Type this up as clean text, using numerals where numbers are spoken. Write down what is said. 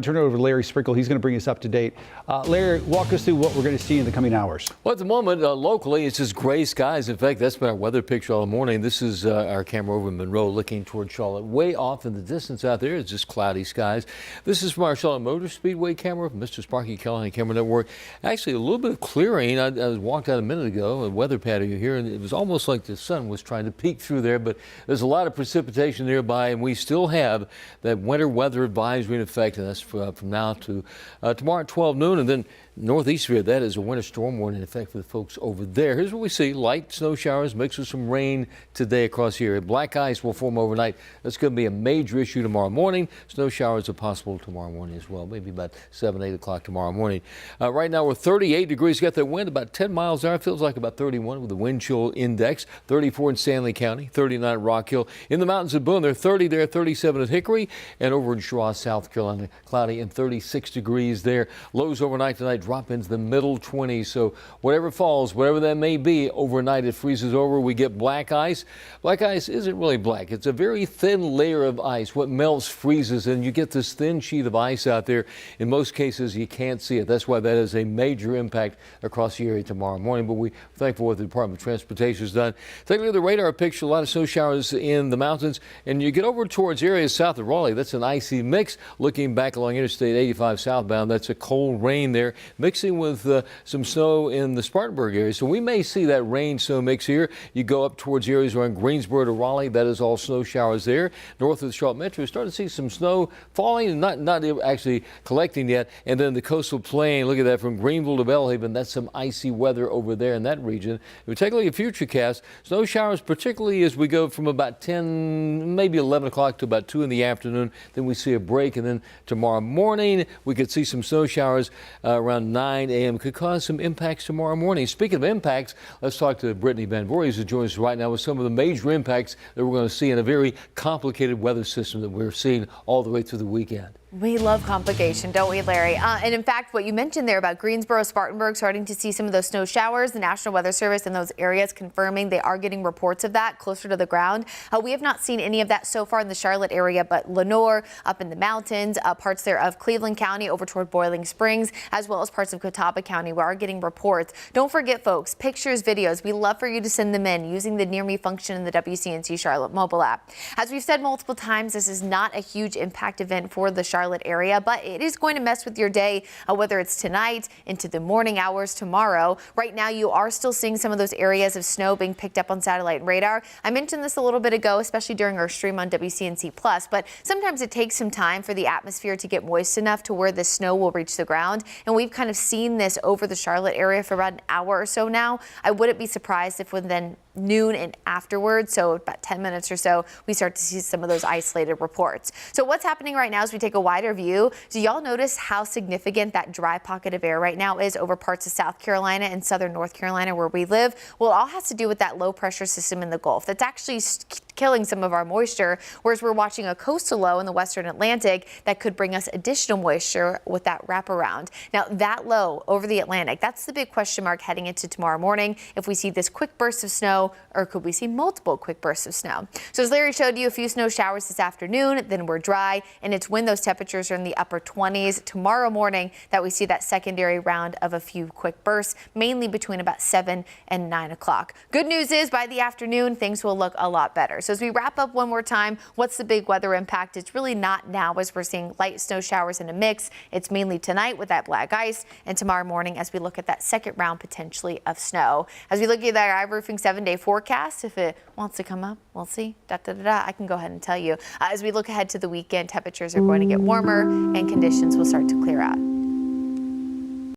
Turn it over to Larry Sprinkle. He's going to bring us up to date. Larry, walk us through what we're going to see in the coming hours. Well, at the moment, locally, it's just gray skies. In fact, that's been our weather picture all morning. This is our camera over in Monroe looking toward Charlotte. Way off in the distance out there, it's just cloudy skies. This is from our Charlotte Motor Speedway camera, Mr. Sparky Callahan Camera Network. Actually, a little bit of clearing. I walked out a minute ago, a weather patio here, and it was almost like the sun was trying to peek through there, but there's a lot of precipitation nearby, and we still have that winter weather advisory in effect, and that's from now to tomorrow at 12 noon, and then northeast here, that is a winter storm warning in effect for the folks over there. Here's what we see. Light snow showers mixed with some rain today across here. Black ice will form overnight. That's going to be a major issue tomorrow morning. Snow showers are possible tomorrow morning as well, maybe about 7, 8 o'clock tomorrow morning. Right now we're 38 degrees. Got that wind about 10 miles an hour. Feels like about 31 with the wind chill index. 34 in Stanley County, 39 at Rock Hill. In the mountains of Boone, they're 30 there, 37 at Hickory, and over in Shaw, South Carolina, cloudy and 36 degrees there. Lows overnight tonight drop into the middle 20s, so whatever falls, whatever that may be, overnight it freezes over. We get black ice. Black ice isn't really black. It's a very thin layer of ice. What melts freezes, and you get this thin sheet of ice out there. In most cases, you can't see it. That's why that is a major impact across the area tomorrow morning, but we're thankful what the Department of Transportation has done. Take a look at the radar picture. A lot of snow showers in the mountains, and you get over towards areas south of Raleigh. That's an icy mix. Looking back along Interstate 85 southbound, that's a cold rain there, mixing with some snow in the Spartanburg area. So we may see that rain snow mix here. You go up towards areas around Greensboro to Raleigh, that is all snow showers there. North of the Charlotte Metro, starting to see some snow falling, not actually collecting yet. And then the coastal plain, look at that, from Greenville to Bellhaven, that's some icy weather over there in that region. If we take a look at futurecast, snow showers, particularly as we go from about 10, maybe 11 o'clock to about 2 in the afternoon. Then we see a break, and then tomorrow morning we could see some snow showers around 9 a.m. Could cause some impacts tomorrow morning. Speaking of impacts, let's talk to Brittany Van Voorhees, who joins us right now with some of the major impacts that we're going to see in a very complicated weather system that we're seeing all the way through the weekend. We love complication, don't we, Larry? And in fact, what you mentioned there about Greensboro, Spartanburg, starting to see some of those snow showers, the National Weather Service in those areas confirming they are getting reports of that closer to the ground. We have not seen any of that so far in the Charlotte area, but Lenoir, up in the mountains, parts there of Cleveland County over toward Boiling Springs, as well as parts of Catawba County, we are getting reports. Don't forget, folks, pictures, videos. We love for you to send them in using the Near Me function in the WCNC Charlotte mobile app. As we've said multiple times, this is not a huge impact event for the Charlotte area, but it is going to mess with your day, whether it's tonight into the morning hours tomorrow. Right now, you are still seeing some of those areas of snow being picked up on satellite and radar. I mentioned this a little bit ago, especially during our stream on WCNC Plus, but sometimes it takes some time for the atmosphere to get moist enough to where the snow will reach the ground. And we've kind of seen this over the Charlotte area for about an hour or so now. I wouldn't be surprised if within noon and afterwards, so about 10 minutes or so, we start to see some of those isolated reports. So what's happening right now as we take a wider view, do y'all notice how significant that dry pocket of air right now is over parts of South Carolina and southern North Carolina where we live? Well, it all has to do with that low pressure system in the Gulf that's actually killing some of our moisture, whereas we're watching a coastal low in the western Atlantic that could bring us additional moisture with that wraparound. Now, that low over the Atlantic, that's the big question mark heading into tomorrow morning. If we see this quick burst of snow, or could we see multiple quick bursts of snow? So as Larry showed you, a few snow showers this afternoon, then we're dry, and it's when those temperatures are in the upper 20s tomorrow morning that we see that secondary round of a few quick bursts, mainly between about 7 and 9 o'clock. Good news is by the afternoon, things will look a lot better. So as we wrap up one more time, what's the big weather impact? It's really not now as we're seeing light snow showers in a mix. It's mainly tonight with that black ice, and tomorrow morning as we look at that second round potentially of snow. As we look at that iRoofing 7-day forecast, if it wants to come up, we'll see. I can go ahead and tell you. As we look ahead to the weekend, temperatures are going to get warmer and conditions will start to clear out.